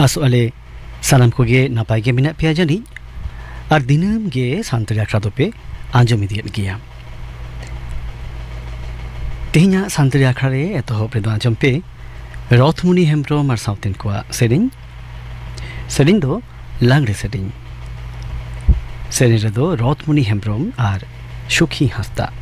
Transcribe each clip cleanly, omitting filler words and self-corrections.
आसोले सानाम को गे नापाय गे मिना पे जानी और दिनम गे सान्तरी आखड़ा दो पे आंजो मिदियत गिया तेहिना सान्तरी आखड़ा रे एतोहब रे दो आंजम पे रथमुनि हेम्ब्रम और साउतेन कोआ सेरिंग दो लांगड़े सेरिंग रे दो रथमुनि हेम्ब्रम और सुखी हंसता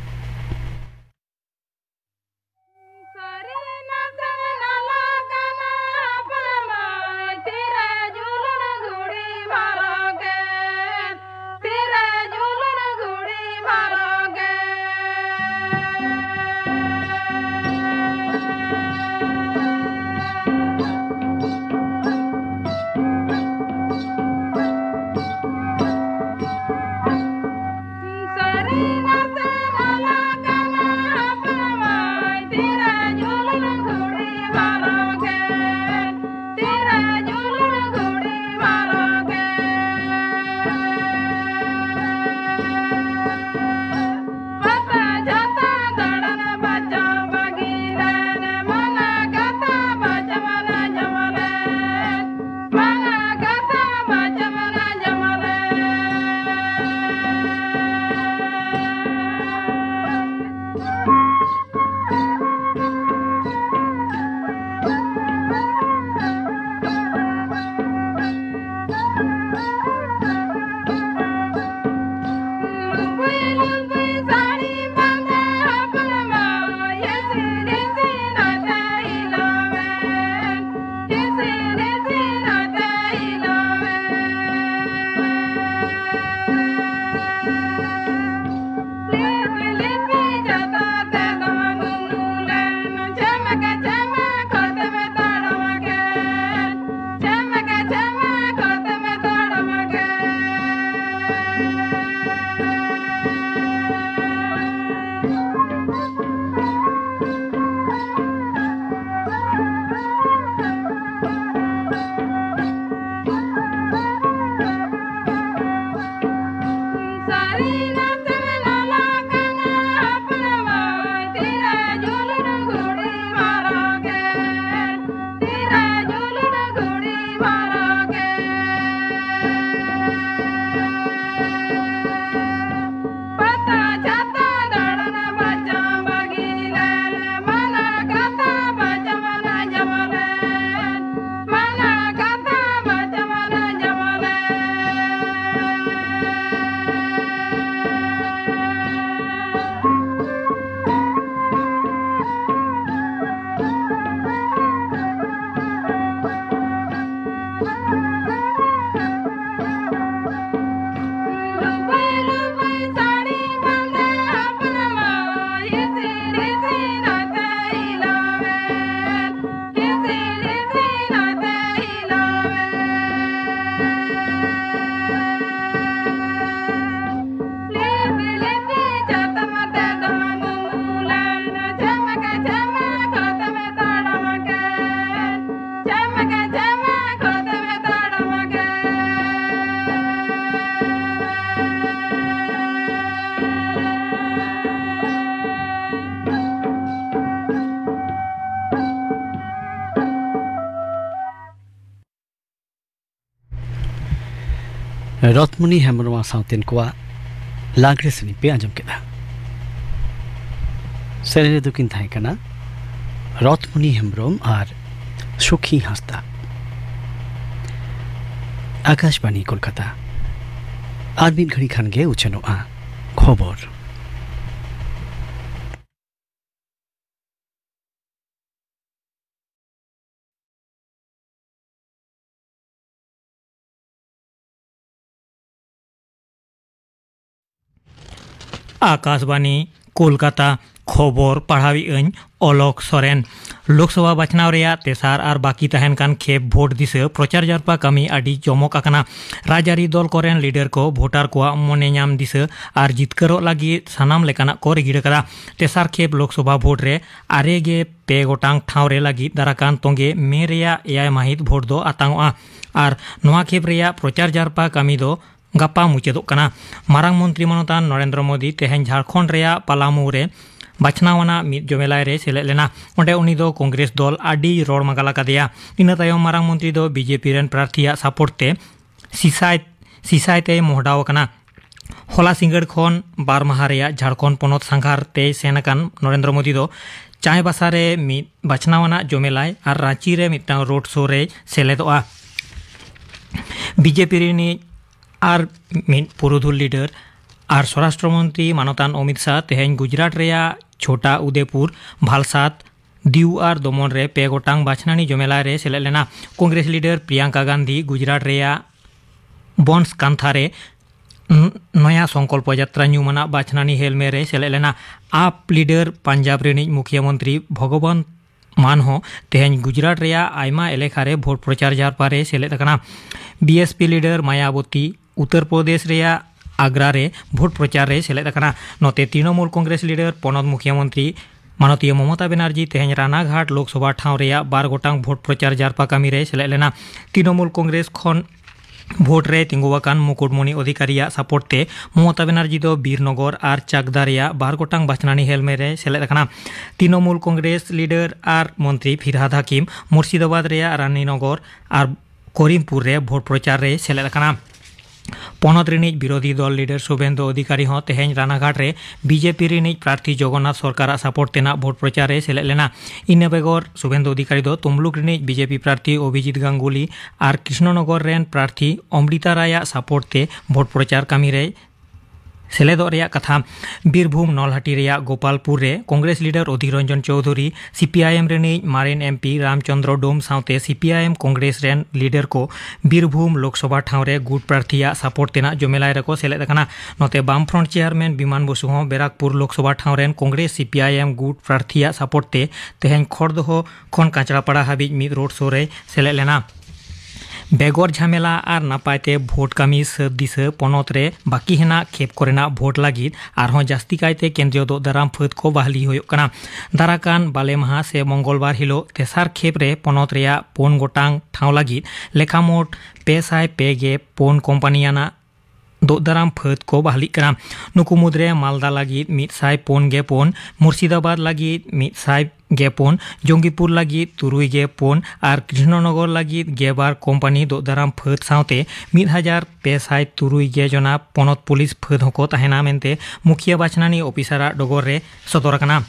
रथमुनि हेम्ब्रम साउतेन कोआ लांगड़े सेनी पे आंजम केदा सेरे दुकिन थाई कना रथमुनि हेम्ब्रम और सुखी हंसता आकाशवाणी कोलकाता आर मिद घड़ी खान गे उचेनोआ खबर आकाशवाणी कोलकाता खबर पढ़ावी अलोक सोरेन लोकसभा बाछनाव रेया तेसार और बाकी तहन कान खेप भोट दिसे प्रचार जारपा कमी आडी जमक आकना राजारी दल कोरेन लीडर को भोटार को मने नाम दिसे और जितकरो लगी सानाम लेकाना को रेगिड़ करा तेसार खेप लोकसभा भोट रे आरेगे पे गोटांग ठाव रे लगी दाराकान तोंगे मे रेया एयाय माहित भोट दो आतांगआ और नोआ खेप रेया प्रचार जारपा कमी दो गप्पा मुचादोग कना मारांग मंत्री मनोतान नरेंद्र मोदी तेहेन झारखंड रेया पालामू रे बाछनावाना मिद जमेलाय रे सेलेद लेना ओंडे उनी दो कांग्रेस दल आडी रोड मागाला कादेया इना तायम मारांग मंत्री दो बीजेपी रेन प्रार्थीया सपोर्ट ते सिसाय ते मोहडाव कना होला सिंगड़ खन बार माहा रेया झारखंड पोनत सांघार ते सेनकान नरेंद्र मोदी दो चायबासा रे मिद बाछनावाना जमेलाय और रांची रे मिदटांग रोड शो रे सेलेदोआ बीजेपी रेनी और मिद पुरुधुल लीडर और स्वराष्ट्र मंत्री मानतान अमित शाह तेहें गुजरात रेया छोटा उदयपुर भालसाद दीव और दमन रे पे गोटांग बाछनानी जमेला रे सेलेद लेना कांग्रेस लीडर प्रियंका गांधी गुजरात रेया बन्स कांथा रे नया संकल्प यात्रा न्यूमाना बाछनानी हेलमे रे सेलेद लेना आप लीडर पंजाब रेनी मुख्यमंत्री भगवंत मान हो तेहें गुजरात रेया आयमा एलेखा रे भोट प्रचार जारपा रे सेलेद कना बीएसपी लीडर मायावती उत्तर प्रदेश रेया आग्रा रे भोट प्रचार रे सेलेद कना नोते तृणमूल कांग्रेस लीडर पनत मुख्यमंत्री माननीय ममता बनर्जी तेहें रानाघाट लोकसभा ठाव रेया 12 गोटांग भोट प्रचार जारपा कामी रे सेलेद लेना तृणमूल कांग्रेस खन भोट रे तिंगुवाकान मुकुटमणि अधिकारिया सपोर्ट ते ममता बनर्जी दो बीरनगर और चाकदा रेया 12 गोटांग बाछनानी हेलमे रे सेलेद कना तृणमूल कांग्रेस लीडर और मंत्री फिरहाद हाकिम मुर्शिदाबाद रेया रानीनगर और करीमपुर रे भोट प्रचार रे सेलेद कना पनत रिनिज विरोधी दल लीडर शुभेंदु अधिकारी हों तेहें रानाघाट रे बीजेपी रिनिज प्रार्थी जगन्नाथ सरकार सपोर्ट तेना भोट प्रचार रे सेलेद लेना इन बेगर शुभेंदु अधिकारी दो तमलुक रिनिज बीजेपी प्रार्थी अभिजीत गांगुली और कृष्णनगर रेन प्रार्थी अमृता राया सपोर्ट ते भोट प्रचार कामी रे सेलेदो रेया कथा बीरभूम नलहाटी रेया गोपालपुर रे कांग्रेस लीडर अधीर रंजन चौधरी सीपीआईएम रेनी मारेन एमपी रामचंद्र डोम साउते सीपीआईएम कांग्रेस रेन लीडर को बीरभूम लोकसभा ठाव रे गुड प्रार्थीया सपोर्ट तेना जमेलाय रेको सेलेद कना नोते बामफ्रंट चेयरमैन विमान बसु हों बेराकपुर लोकसभा ठाव रेन कांग्रेस सीपीआईएम गुड प्रार्थीया सपोर्ट ते तेहें खड़दहो खन कांचरापाड़ा हाबिज मिद रोड शो रे सेलेद लेना बेगर झमेला और नापायते भोट कामी सब दिशा पनत रे बाकी हेना खेप कोरेना भोट लागिद आरहों जास्ती कायते केंद्रीय दो दाराम फद को बहाली होयोग कना दाराकान बाले माहा से मंगलबार हिलो तेसार खेप रे पनत रेया 4 गोटांग ठाव लागिद लेखा मोट 504 कंपनियाना दो दाराम फद को बहाली कना नुकु मुद्रे मालदा लागिद 104 मुर्शिदाबाद लागिद 104 जंगीपुर लागिद 304 और कृष्णनगर लागिद 12 कंपनी दो दाराम फद साउते 1506 जना पनत पुलिस फद होको तहेना मेनते मुखिया बाछनानी ऑफिसरा डगर रे सदर कना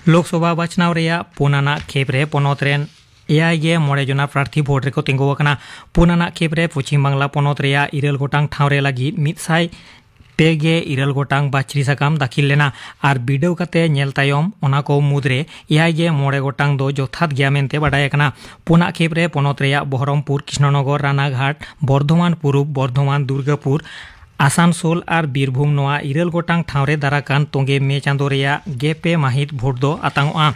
लोकसभा बाछनाव रेया पुनाना खेप रे पनत रेन एआईगे मोड़े जना प्रार्थी भोट रेको तिंगुवाकना पुनाना खेप रे पश्चिम बांगला पनत रेया 9 गोटांग ठाव रे लागिद 109 गोटांग बाछरी साकाम दाखिल लेना और बिडव काते नेल तायम ओना को मुद्रे एआईगे मोड़े गोटांग दो जथात गया मेनते बाडाय कना पुना खेप रे पनत रेया बहरमपुर कृष्णनगर रानाघाट बर्धमान पूर्व बर्धमान दुर्गापुर आसानसोल और बीरभूम नोआ 9 गोटांग ठाव रे दाराकान तोंगे मे चांदो रेया गेपे माहित भोट दो आतांगआ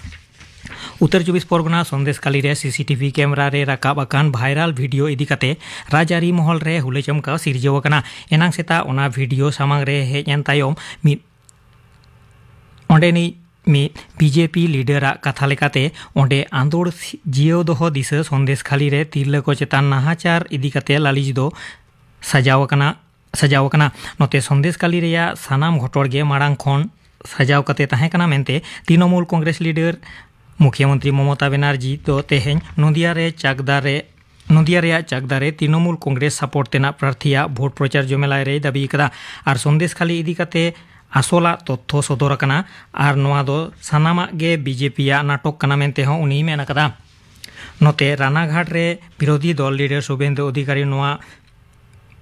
उत्तर 24 परगना संदेशकाली रे सीसीटीवी कैमरा रे राकाब आकान भाइराल वीडियो इदी काते राजारी महल रे हुले चमका सिरजेव आकाना एनांग सेता ओना वीडियो सामांग रे हेज एन तायम मिद ओंडेनी मिद बीजेपी लीडरा कथा लेकाते ओंडे आंदोड़ जियो दोहो दिशा संदेशखाली रे तिरला को चेतान नाहाचार इदी काते लालिज दो सजाव आकाना नोते संदेशकाली रेया सानाम घटोड़गे माड़ांग खन सजाव काते ताहें काना मेनते तृणमूल कांग्रेस लीडर मुख्यमंत्री ममता बनर्जी तो तेहें नदिया रे चाकदा रे तृणमूल कांग्रेस सपोर्ट तेना प्रार्थीया भोट प्रचार जमेलाय रे दाबी कदा और संदेशखाली इदी काते आसोला तथ्य सदर कना और नोआ दो सानामा गे बीजेपीया नाटक कना मेनते हों उनी मेन कदा नोते रानाघाट रे विरोधी दल लीडर शुभेंदु अधिकारी नोआ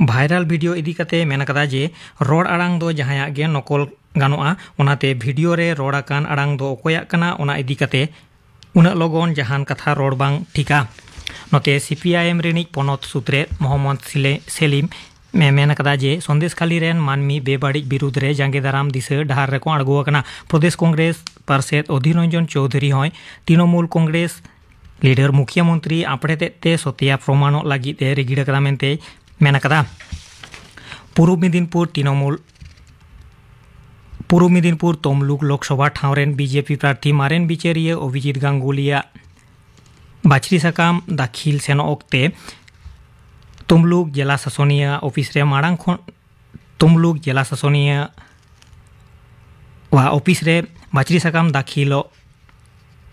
भाइराल वीडियो इदी काते मेन कदा जे रोड आड़ांग दो जहाया गे नकल गानोआ ओनाते वीडियो रे रोड आकान आड़ांग दो ओकोया कना ओना इदी काते उना लगन जहान कथा रोड बांग ठिका नोते सीपीआईएम रेनिज पनत सूत्रे मोहम्मद सेलिम मेन कदा जे संदेशखाली रेन मानमी बेबाड़ी विरुद्ध रे जांगे दाराम दिशा डहार रेको आड़गो आकना प्रदेश कांग्रेस पार्षद अधीर रंजन चौधरी होय तृणमूल कांग्रेस लीडर मुख्यमंत्री आपड़े ते सत्या प्रमाण लगी रिगिड़ कदा मेनते मेन कदा पूर्व मेदिनीपुर तमलुक लोकसभा ठाव रेन बीजेपी प्रार्थी मारेन बिचारिया अभिजीत गांगुलिया बाछरी साकाम दाखिल सेनो ओक्ते तमलुक जिला शासनिया ऑफिस रे बाचरी साकाम दाखिलो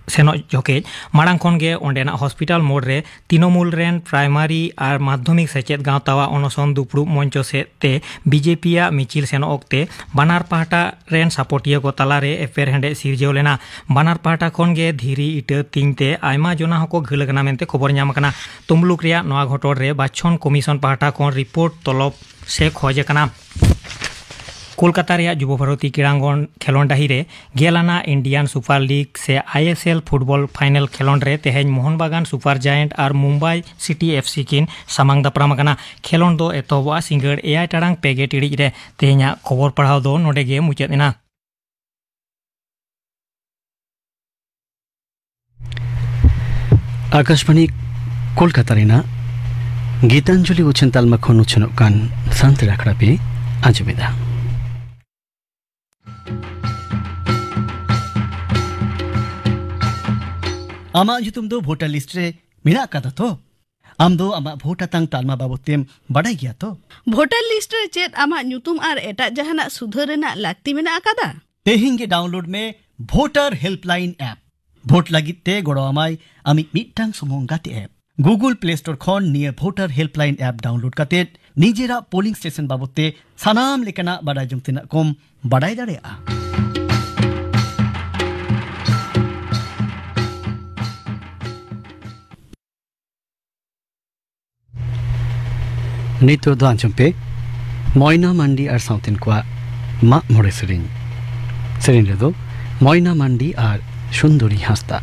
सेनो जोके माड़ांग खन गे ओंडेना हॉस्पिटल मोड़ रे तृणमूल रेन प्राइमारी और माध्यमिक सेचेद गांवतावा अनशन दुपड़ुब मंच सेते बीजेपी मिचिल सेनो ओक्ते बानार पाहटा रेन सापोटिया को तलारे एफेर हेंडे सिरजेव लेना बानार पाहटा खन गे धीरी इटा तिंगते आयमा जोना हको घिलगना मेनते खबर ᱧᱟᱢ ᱠᱟᱱᱟ तुमलुक रिया नोआ घटोर रे बाछन कमिशन पाहटा खन रिपोर्ट तलब से खोज कना कोलकाता रिया युवा भारती क्रीड़ांगन खेलोंड डाही रे गेलाना इंडियन सुपर लीग से आईएसएल फुटबॉल फाइनल खेलोंड रे तेहेज मोहन बागान सुपर जायंट और मुंबई सिटी एफसी किन सामांग दापराम कना खेलोंड दो एतोबा सिंगड़ एआई टाड़ांग पेगे टिड़िज रे तेहेजा खबर पढ़ाव दो नोडे गे मुचाद एना। आकाशवाणी कोलकाता रेना गीतांजलि उछन तालमा खन उछनोग कान शांति राखड़ा पे आजमेदा आमा जुतुम दो वोटर लिस्ट रे मिना कादा तो आम दो आमा वोट तांग तालमा बाबतेम बड़ाई गया तो वोटर लिस्ट रे चेत आमा ᱧᱩᱛᱩᱢ आर एटा जहाना सुधार रेना लाक्ति मेना आकादा तेहिंग गे डाउनलोड में वोटर हेल्पलाइन ऐप वोट लगित ते गोड़ो आमाय आमी मिटटांग सुमुंग गाते ऐप गूगल प्ले स्टोर खन near voter helpline app download काते निजेरा पोलिंग स्टेशन बाबते सानाम लेकना बड़ाई जमतेना कम बड़ाई दाड़ेया। नितो दो आंचम पे मयना मांडी और साउथिन को मा मोड़े सेरिन रे दो मयना मांडी और सुंदरी हास्ता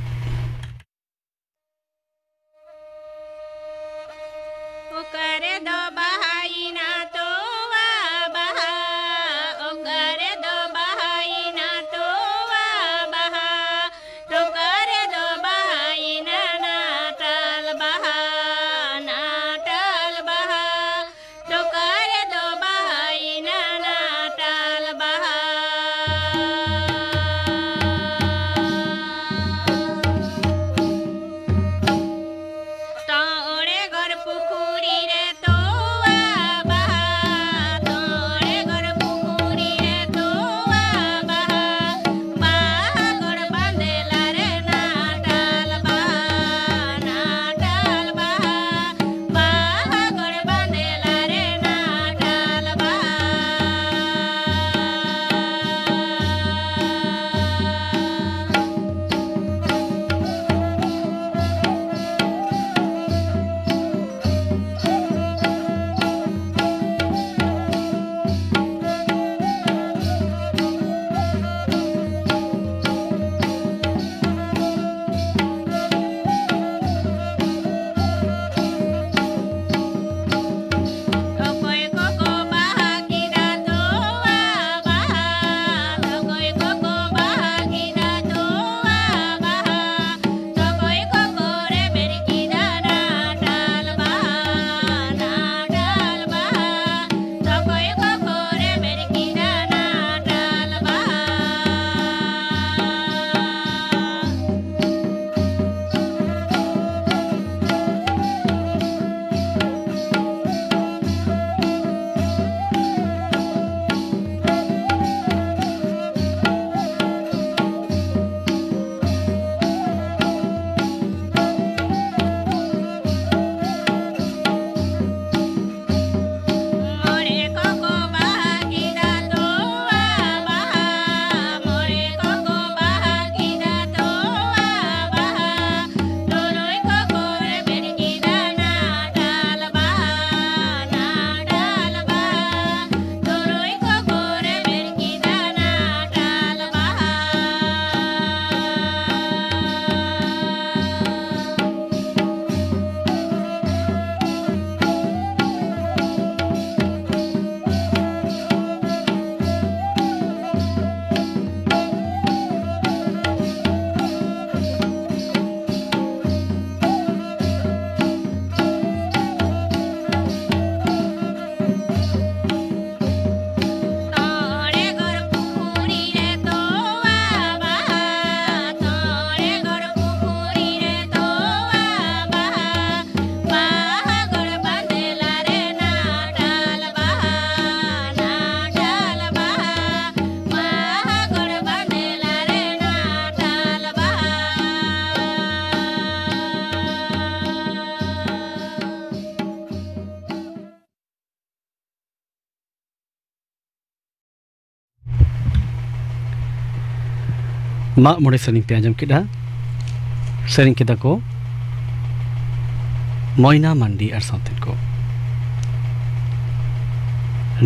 मा मोड़े सरिंग पे आंजम किदा सरिंग किदा को मोइना मंडी और साउथन को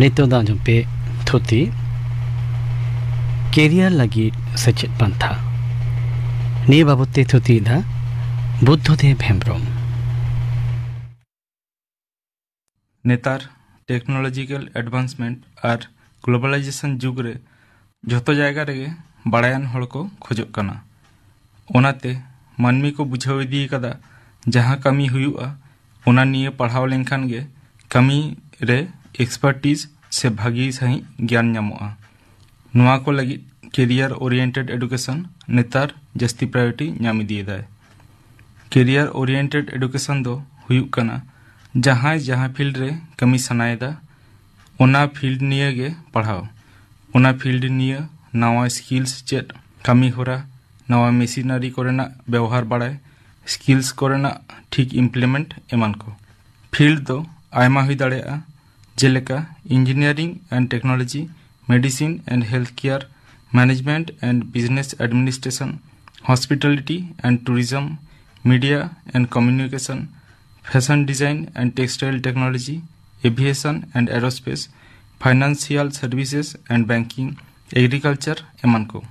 नितो दा आंजम पे थोती कैरियर लगी सचेत पंथा निये बाबते थोती दा बुद्धदेव हेम्ब्रम नेतार टेक्नोलॉजिकल एडवांसमेंट और ग्लोबलाइजेशन जुग रे जतो जायगा रे बड़ायान हड़ को खोजोग कना ओनाते मानमी को बुझाव इदी कदा जहां कमी हुआ ओना निये पढ़ाव लेनखान गे कमी रे एक्सपर्टीज से भागी सही ज्ञान ᱧᱟᱢᱚᱜᱼᱟ नुआ को लगी कैरियर ओरिएंटेड एडुकेशन नेतार जस्ती प्रायोरिटी ᱧᱟᱢ इदीदाय कैरियर ओरिएंटेड एडुकेशन दो हुयुग कना जहां फील्ड रे कमी सनायदा ओना फील्ड निये गे पढ़ाओ ओना फील्ड निये नवा स्किल्स चेत कमी होरा नवा मेशिनरी कोरेना व्यवहार बाड़ाय स्किल्स कोरेना ठीक इम्प्लीमेंट एमान को फील्ड दो आयमा हुई दाड़ेया जेलेका engineering and technology medicine and health care management and business administration hospitality and tourism media and communication fashion design and textile technology aviation and aerospace financial services and banking agriculture एमान को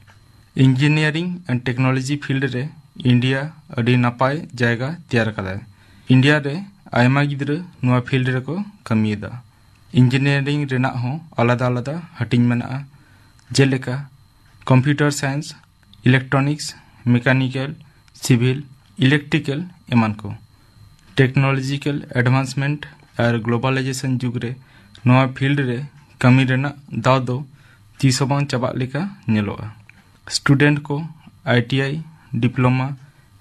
engineering and technology field रे India अड़ी नापाय जायगा तैयार कदाय India रे आयमा गिद्रा नुआ field रे को कमीदा इंजीनियरिंग रेना हो आलादा आलादा हटिंग मेना जेलेका computer science electronics mechanical civil electrical एमान को टेक्नोलॉजिकल एडवांसमेंट और ग्लोबलाइजेशन जुग रे नुआ फील्ड रे कमी रेना दाव दो तीसों चाबा लेका नेलोआ स्टूडेंट को ITI diploma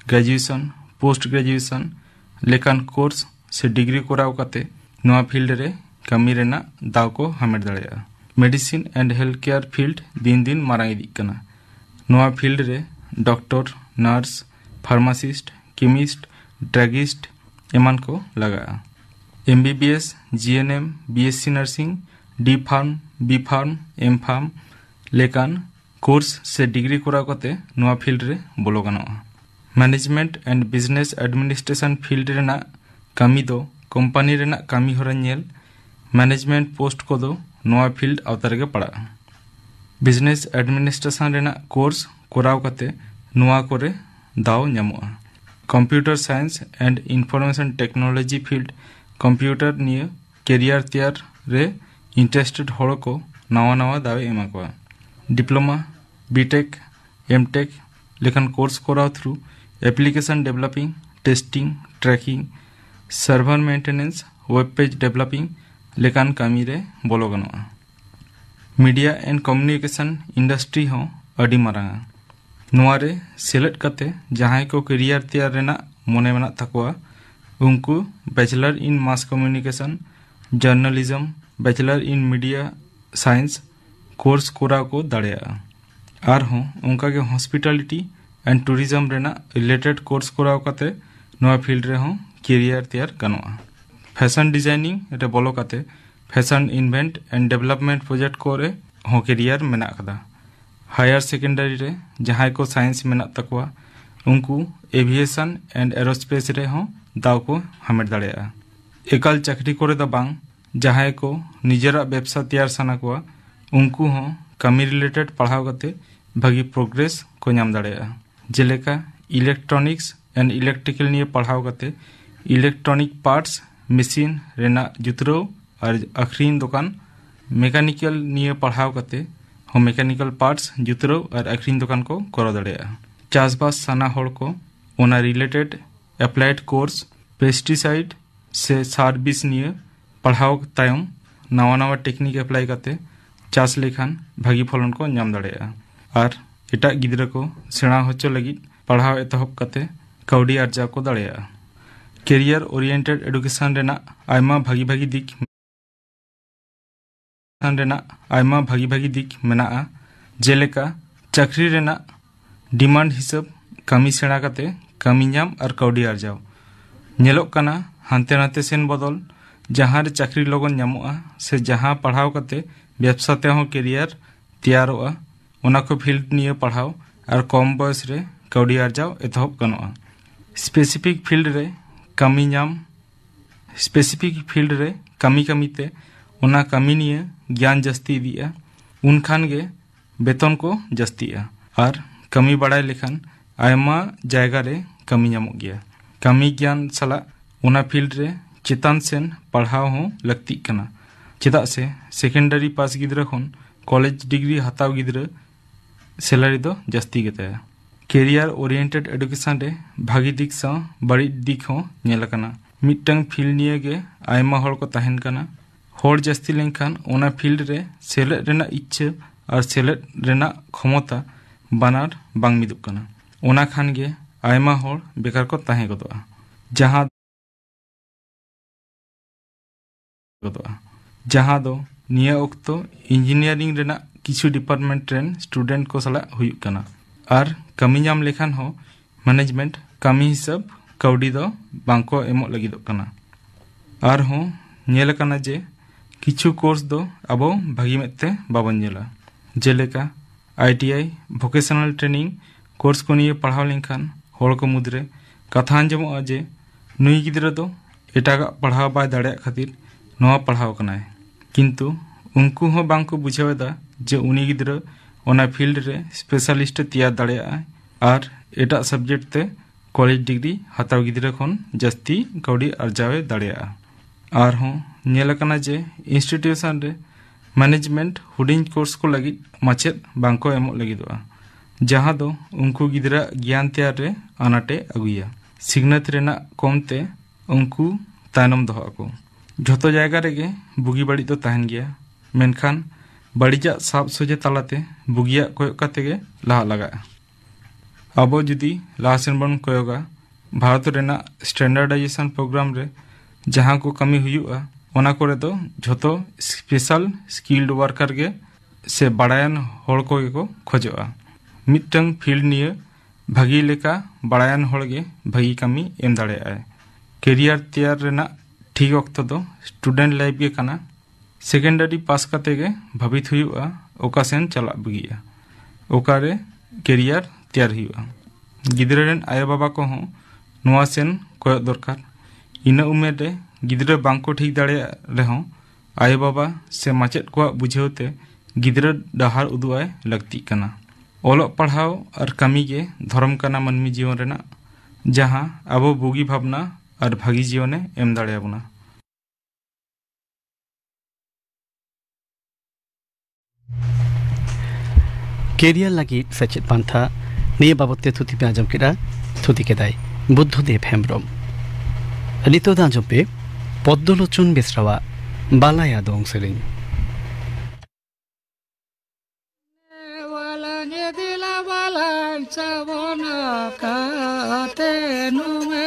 graduation post graduation लेकान कोर्स से डिग्री कोराव काते नुआ फील्ड रे कमी रेना दाव को हामेट दाड़ेया medicine and health care field दिन दिन मारांग इदिक कना नुआ फील्ड रे doctor nurse pharmacist chemist druggist एमान को लगा MBBS GNM BSc nursing D pharm B pharm M pharm लेकान कोर्स से डिग्री कोराव काते नुआ फील्ड रे बोलो गानोआ management and business administration field रेना कमी दो कंपनी रेना कमी होरा नेल मैनेजमेंट पोस्ट को दो नुआ फील्ड आवतार के पड़ा बिजनेस एडमिनिस्ट्रेशन रेना कोर्स कोराव काते नुआ कोरे दाव ᱧᱟᱢᱚᱜᱼᱟ computer science and information technology field computer निये कैरियर तैयार रे इंटरेस्टेड हड़ को नवा नवा दावे एमा को डिप्लोमा बीटेक एमटेक लेखन कोर्स कोराव through application developing testing tracking server maintenance web page developing लेकान कामी रे बोलो गनोआ मीडिया एंड कम्युनिकेशन इंडस्ट्री हो अडी मारांगा नुआरे सेलेक्ट कते जहां को कैरियर तैयार रेना मोने मेना तकवा उनको bachelor in mass communication journalism bachelor in media science course कोरा को दाड़ेया आर हो उनका के हॉस्पिटलिटी एंड टूरिज्म रेना रिलेटेड कोर्स कोराव कते नुआ फील्ड रे हो कैरियर तैयार गनोआ फैशन डिजाइनिंग रे बोलो कते fashion invent and development project को रे हो कैरियर मेना कदा हायर सेकेंडरी रे जहां को साइंस मेना तकवा उनको एविएशन एंड एरोस्पेस रे हो दाव को हामेट दाड़ेया एकाल चाकरी करे दा बांग जहां को निजरा व्यवसाय तैयार सना को उनको हो कमी रिलेटेड पढ़ाव कते भागी प्रोग्रेस को नाम दाड़ेया जेलेका इलेक्ट्रॉनिक्स एंड इलेक्ट्रिकल निये पढ़ाव कते इलेक्ट्रॉनिक पार्ट्स मशीन रेना जुतरो और अखरीन दुकान मैकेनिकल निये पढ़ाव कते हो मैकेनिकल पार्ट्स जुतरो और अखरीन दुकान को करो दाड़ेया चासबास सना हड़ को ओना रिलेटेड एप्लाइड कोर्स पेस्टिसाइड से सार बीस निये पढ़ाव तायम नवा नवा टेक्निक एप्लाई करते चास लेखान भागी फलन को नाम दाड़ेया और एटा गिद्रा को सेना होचो लगी पढ़ाव एतहब कते कौड़ी अर्जा को दाड़ेया कैरियर ओरिएंटेड एडुकेशन रेना आयमा भागी दिक मेना जेलेका चाकरी रेना डिमांड हिसाब कमी सेना कते कमी नाम और कौड़ी अर्जाव नेलोक कना हानते नाते सेन बदल जहां रे चाकरी लगन नामोआ से जहां पढ़ाव कते व्यवसाय ते हो कैरियर तैयारोआ ओना को फील्ड निये पढ़ाव और कम बयस रे कौड़ी आर्जाव एतहब गनोआ स्पेसिफिक फील्ड रे कमी नाम स्पेसिफिक फील्ड रे कमी कमीते उना कमी निये ज्ञान जस्ती दिया उनखान गे बेतन को जस्तिया और कमी बड़ाई लेखान आयमा जायगा रे कमी नामो गया कमी ज्ञान सला उना फील्ड रे चेतान सेन पढ़ाव हो लगती कना चेदा से सेकेंडरी पास गिद्रा खन कॉलेज डिग्री हताव गिद्रा सैलरी दो जस्ती गेताया कैरियर ओरिएंटेड एडुकेशन रे भागी दिक सा बड़ी दिक हो नेलकना मिटंग फील्ड निये गे आयमा हड़ को तहन कना हड़ जस्ती लेनखान ओना फील्ड रे सेलेद रेना इच्छा और सेलेद रेना क्षमता बानार बांग मिदुक कना ओना खान गे आयमा हड़ बेकार को तहे गदोआ जहां दो निया ओक्तो इंजीनियरिंग रेना किछु डिपार्टमेंट रेन स्टूडेंट को सला हुयुक कना और कमी नाम लेखान हो मैनेजमेंट कमी हिसाब कौड़ी दो बांको एमो लगिदोक कना और हो नेल कना जे किछु कोर्स दो अबो भागी मेते बाबन नेला जेलेका आईटीआई वोकेशनल ट्रेनिंग कोर्स को निये पढ़ाव लेखान हड़ को मुद्रे कथा आंजमोआ जे नुई गिद्रा दो एटागा पढ़ाव बाय दाड़े खातिर नवा पढ़ाव कनाय किंतु उनको हो बांको बुझावेदा जे उनी गिद्रा ओना फील्ड रे स्पेशलिस्ट तैयार दाड़ेया और एटा सब्जेक्ट ते कॉलेज डिग्री हताव गिद्रा खन जस्ती कौड़ी अर्जावे दाड़ेया और हो नेल कना जे इंस्टीट्यूशन रे मैनेजमेंट हुडिंग कोर्स को लगी माचेद बांको एमो लगिदोआ जहां दो उनको गिद्रा ज्ञान तैयार रे अनाटे अगुया सिग्नत रेना कमते उनको तायनम दोहा को झोतो जायगा रेगे बुगी बड़ी तो तहन गया मेनखान बड़ीजा साब सोजे तालाते बुगिया कोयक कातेगे लहा लगा अबो जुदी लासेन बन कोयोगा भारत रेना स्टैंडर्डाइजेशन प्रोग्राम रे जहां को कमी हुयुआ ओना कोरे दो झोतो स्पेशल स्किल्ड वर्कर गे से बड़ायन हड़ को खोजोआ मिटंग फील्ड निये भागी लेका बड़ायन हड़ गे भागी कमी एम दाड़ेया कैरियर तैयार रेना ठीक वक्त दो स्टूडेंट लाइफ गे कना सेकेंडरी पास करते गे भावित हुआ ओका सेन चला बगिया ओकारे कैरियर तैयार हुआ गिद्रा रेन आयो बाबा को हो नुआ सेन कोय दरकार इना उमेर रे गिद्रा बांको ठीक दाड़े रेहो आयो बाबा से माचेद को बुझेवते गिद्रा डहार उदुआय लगती कना ओलोग पढ़ाव और कमी गे धर्म कना मनमी जीवन रेना जहां अबो बुगी भावना और भागी जीवने एम दाड़ेयाबोना कैरियर लगी सचेत पांथा निये बाबते थुति पे आजम केदा थुति केदाय बुद्धदेव हेम्ब्रम नितो दा आजम पे पद्मलोचन बेसरावा बालाया दं सेरें Sabona ka te no me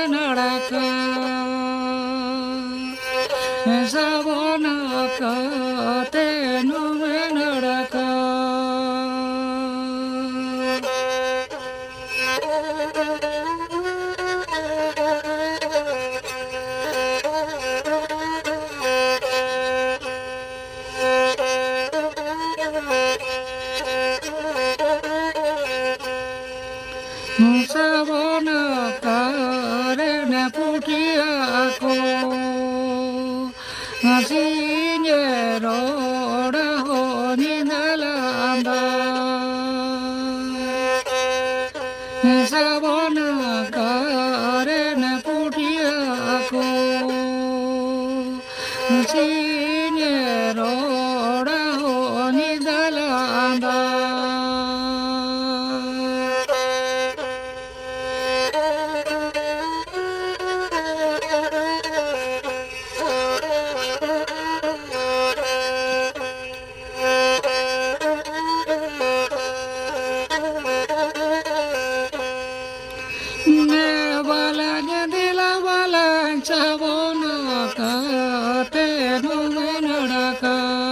naraka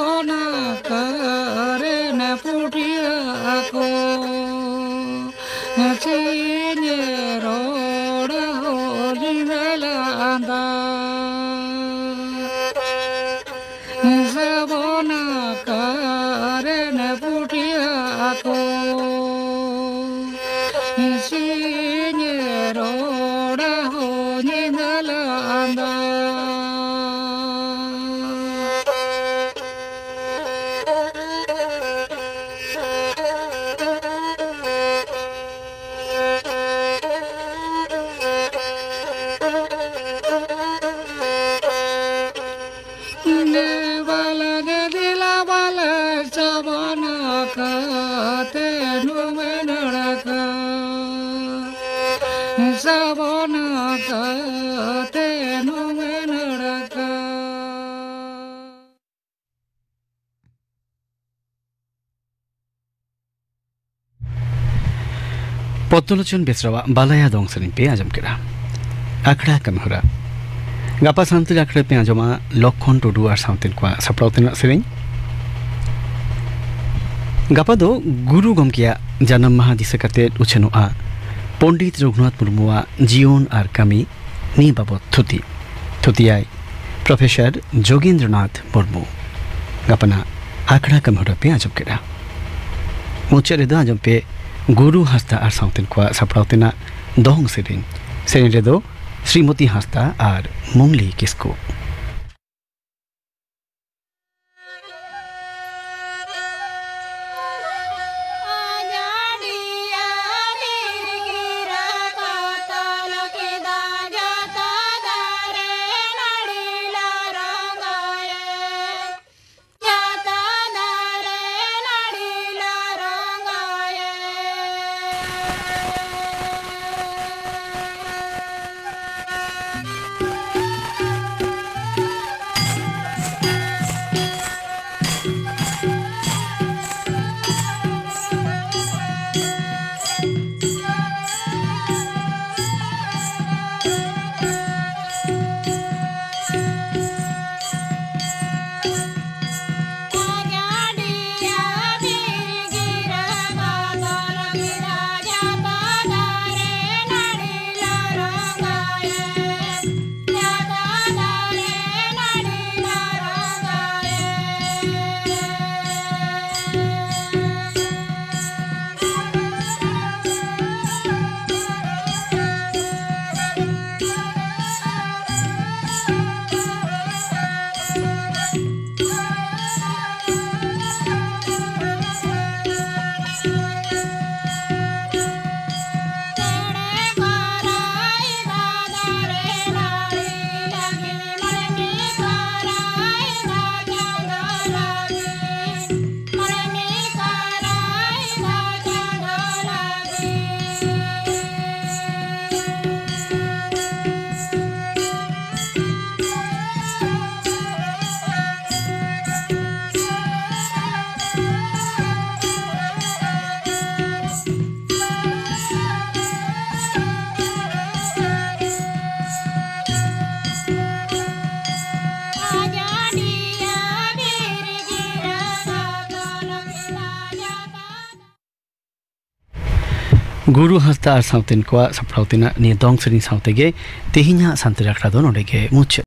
sabona karena putia aku cinye roda holingalanda sabona karena putia aku cinye roda holingalanda sabona kate no menaraka Potolochon Besrawa Balaya Dong Serin Pe Ajam Kira Akra Kamhura Gapa Santil Akra Pe Ajama Lokhon to do our something qua Saprotin Serin Gapa do Guru Gomkia Janam Mahadisakate Uchenoa Pondit Raghunath Murmua Jion আর কামি নি বাবদ থুতিয়াই professor Jogendranath Murmu গাপনা আখড়া কামহরা पे আজব কেডা মুচারে দো আজব पे গুরু হাসতা আর সাউতেন কোয়া সাপড়াউতেনা দং সেরিন রে দো শ্রীমতী হাসতা আর Mungli Kisku Guru hasta ar sauten kwa saprautina ni dong sering sautege tehinya santirak radon odege much